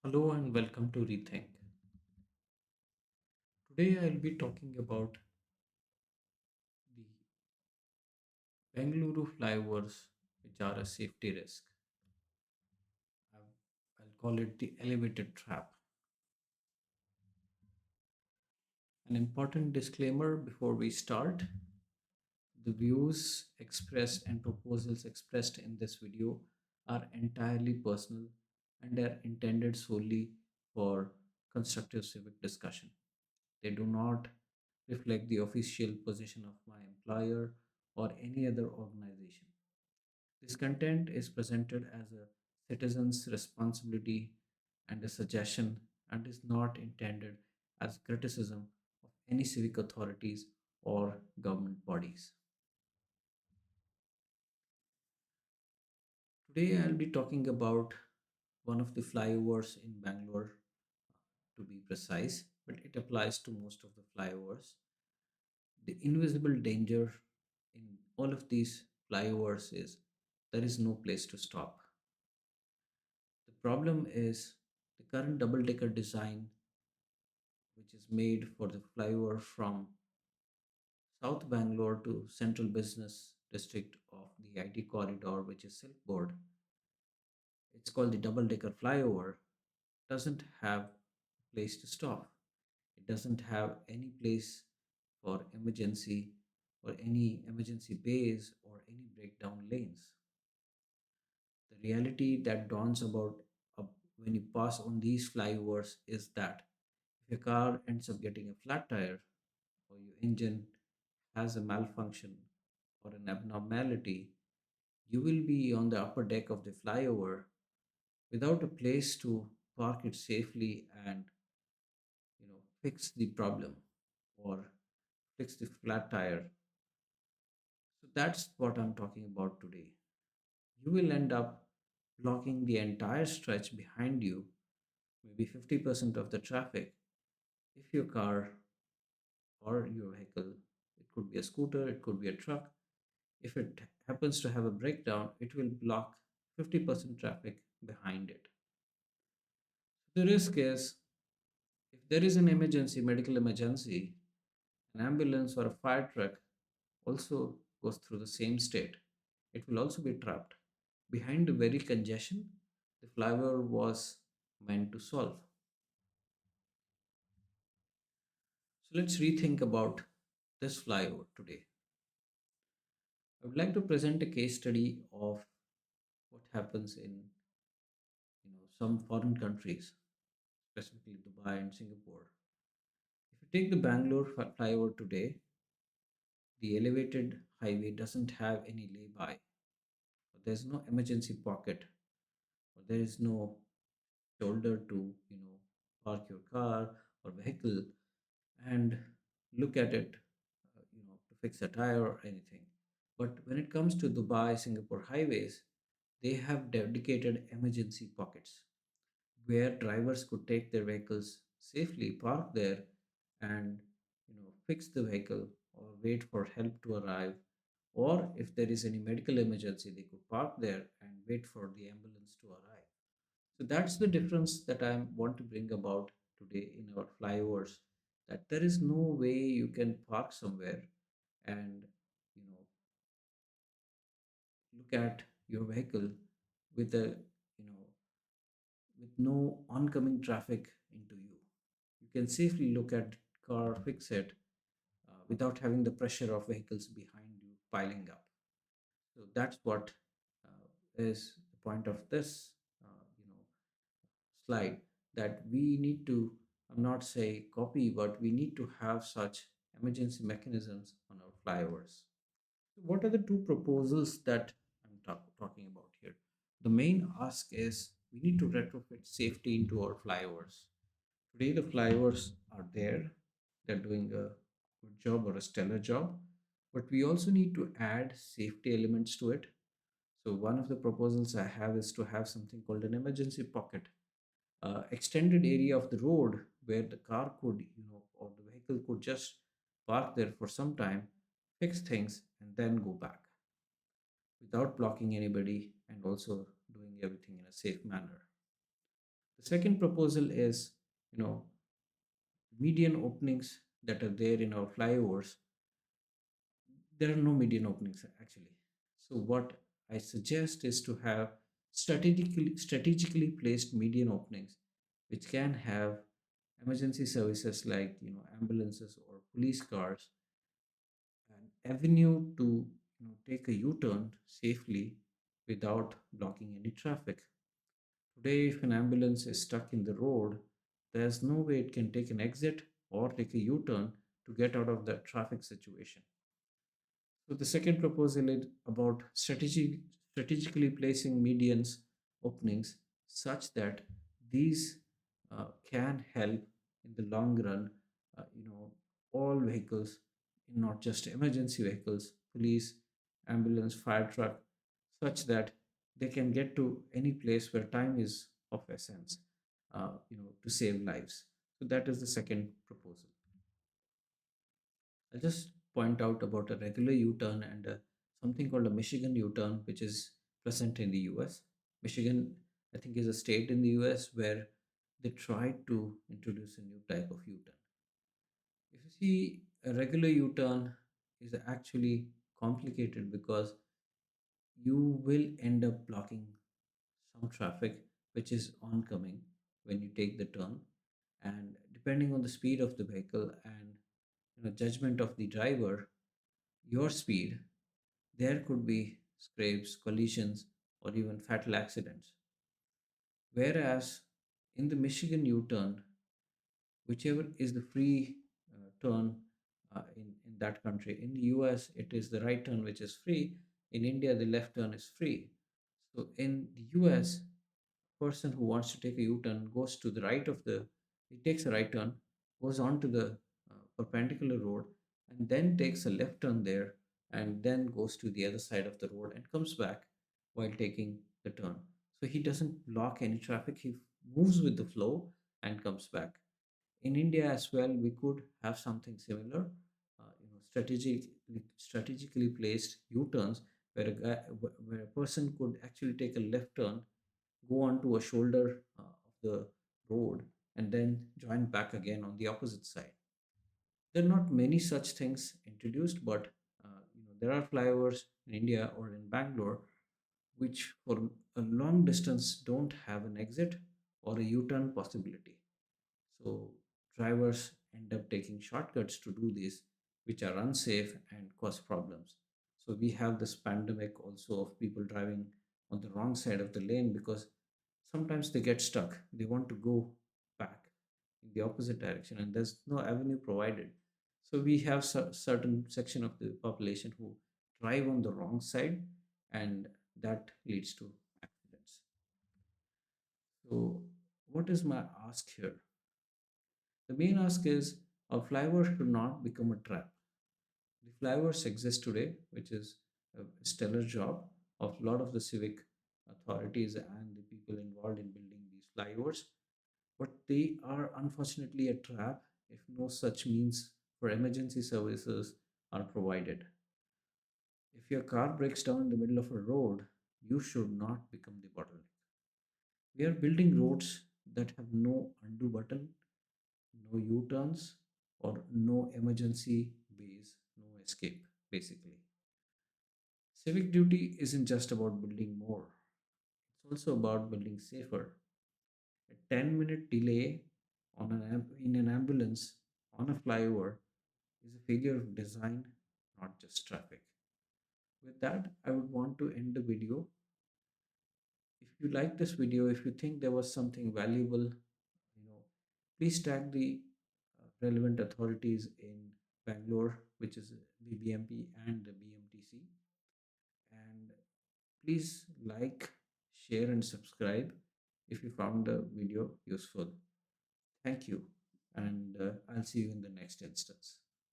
Hello and welcome to Rethink. Today I'll be talking about the Bengaluru flyovers, which are a safety risk. I'll call it the elevated trap. An important disclaimer before we start: the views expressed and proposals expressed in this video are entirely personal and are intended solely for constructive civic discussion. They do not reflect the official position of my employer or any other organization. This content is presented as a citizen's responsibility and a suggestion and is not intended as criticism of any civic authorities or government bodies. Today I'll be talking about one of the flyovers in Bangalore, to be precise, but it applies to most of the flyovers. The invisible danger in all of these flyovers is there is no place to stop. The problem is the current double decker design, which is made for the flyover from South Bangalore to Central Business District of the IT corridor, which is Silk Board. It's called the double decker flyover, doesn't have a place to stop. It doesn't have any place for emergency or any emergency bays or any breakdown lanes. The reality that dawns about when you pass on these flyovers is that if your car ends up getting a flat tire or your engine has a malfunction or an abnormality, you will be on the upper deck of the flyover without a place to park it safely and fix the problem or fix the flat tire. So that's what I'm talking about today. You will end up blocking the entire stretch behind you, maybe 50% of the traffic, if your car or your vehicle, it could be a scooter, it could be a truck, if it happens to have a breakdown, it will block 50% traffic behind it. The risk is if there is an emergency, medical emergency, an ambulance or a fire truck also goes through the same state. It will also be trapped behind the very congestion the flyover was meant to solve. So let's rethink about this flyover today. I would like to present a case study of what happens in some foreign countries, specifically Dubai and Singapore. If you take the Bangalore flyover today, the elevated highway doesn't have any lay-by. There's no emergency pocket, or there is no shoulder to park your car or vehicle and look at it, to fix a tire or anything. But when it comes to Dubai, Singapore highways, they have dedicated emergency pockets where drivers could take their vehicles safely, park there, and fix the vehicle or wait for help to arrive. Or if there is any medical emergency, they could park there and wait for the ambulance to arrive. So that's the difference that I want to bring about today in our flyovers. That there is no way you can park somewhere and you know look at your vehicle with a you know with no oncoming traffic into you. You can safely look at car, fix it without having the pressure of vehicles behind you piling up. So that's what is the point of this slide, that we need to, I'm not say copy, but we need to have such emergency mechanisms on our flyovers. What are the two proposals that I'm talking about here? The main ask is we need to retrofit safety into our flyovers. Today, the flyovers are there, they're doing a good job or a stellar job, but we also need to add safety elements to it. So, one of the proposals I have is to have something called an emergency pocket, extended area of the road where the car could, or the vehicle could just park there for some time, fix things, and then go back without blocking anybody and also doing everything in a safe manner. The second proposal is, you know, median openings that are there in our flyovers. There are no median openings actually. So what I suggest is to have strategically placed median openings, which can have emergency services like, ambulances or police cars, an avenue to, take a U-turn safely without blocking any traffic. Today, if an ambulance is stuck in the road, there's no way it can take an exit or take a U-turn to get out of that traffic situation. So the second proposal is about strategically placing medians openings such that these can help in the long run, all vehicles, not just emergency vehicles, police, ambulance, fire truck, such that they can get to any place where time is of essence, to save lives. So that is the second proposal. I'll just point out about a regular U-turn and something called a Michigan U-turn, which is present in the US. Michigan, I think, is a state in the US where they tried to introduce a new type of U-turn. If you see, a regular U-turn is actually complicated because you will end up blocking some traffic which is oncoming when you take the turn, and depending on the speed of the vehicle and, judgment of the driver, your speed, there could be scrapes, collisions, or even fatal accidents. Whereas in the Michigan U turn, whichever is the free turn in that country, in the US, it is the right turn which is free. In India, the left turn is free. So in the US, person who wants to take a U-turn goes to the right of the, he takes a right turn, goes on to the perpendicular road, and then takes a left turn there, and then goes to the other side of the road and comes back while taking the turn. So he doesn't block any traffic. He moves with the flow and comes back. In India as well, we could have something similar, strategically placed U-turns where a person could actually take a left turn, go onto a shoulder of the road, and then join back again on the opposite side. There are not many such things introduced, but there are flyovers in India or in Bangalore which, for a long distance, don't have an exit or a U-turn possibility. So drivers end up taking shortcuts to do this, which are unsafe and cause problems. So we have this pandemic also of people driving on the wrong side of the lane because sometimes they get stuck. They want to go back in the opposite direction and there's no avenue provided. So we have certain section of the population who drive on the wrong side, and that leads to accidents. So what is my ask here? The main ask is our flyovers should not become a trap. The flyovers exist today, which is a stellar job of a lot of the civic authorities and the people involved in building these flyovers. But they are unfortunately a trap if no such means for emergency services are provided. If your car breaks down in the middle of a road, you should not become the bottleneck. We are building roads that have no undo button, no U turns, or no emergency ways, no escape, basically. Civic duty isn't just about building more, it's also about building safer. A 10-minute delay in an ambulance on a flyover is a failure of design, not just traffic. With that, I would want to end the video. If you like this video, if you think there was something valuable, please tag the relevant authorities in Bangalore, which is the BMP and the BMTC. And please like, share, and subscribe if you found the video useful. Thank you, and I'll see you in the next instance.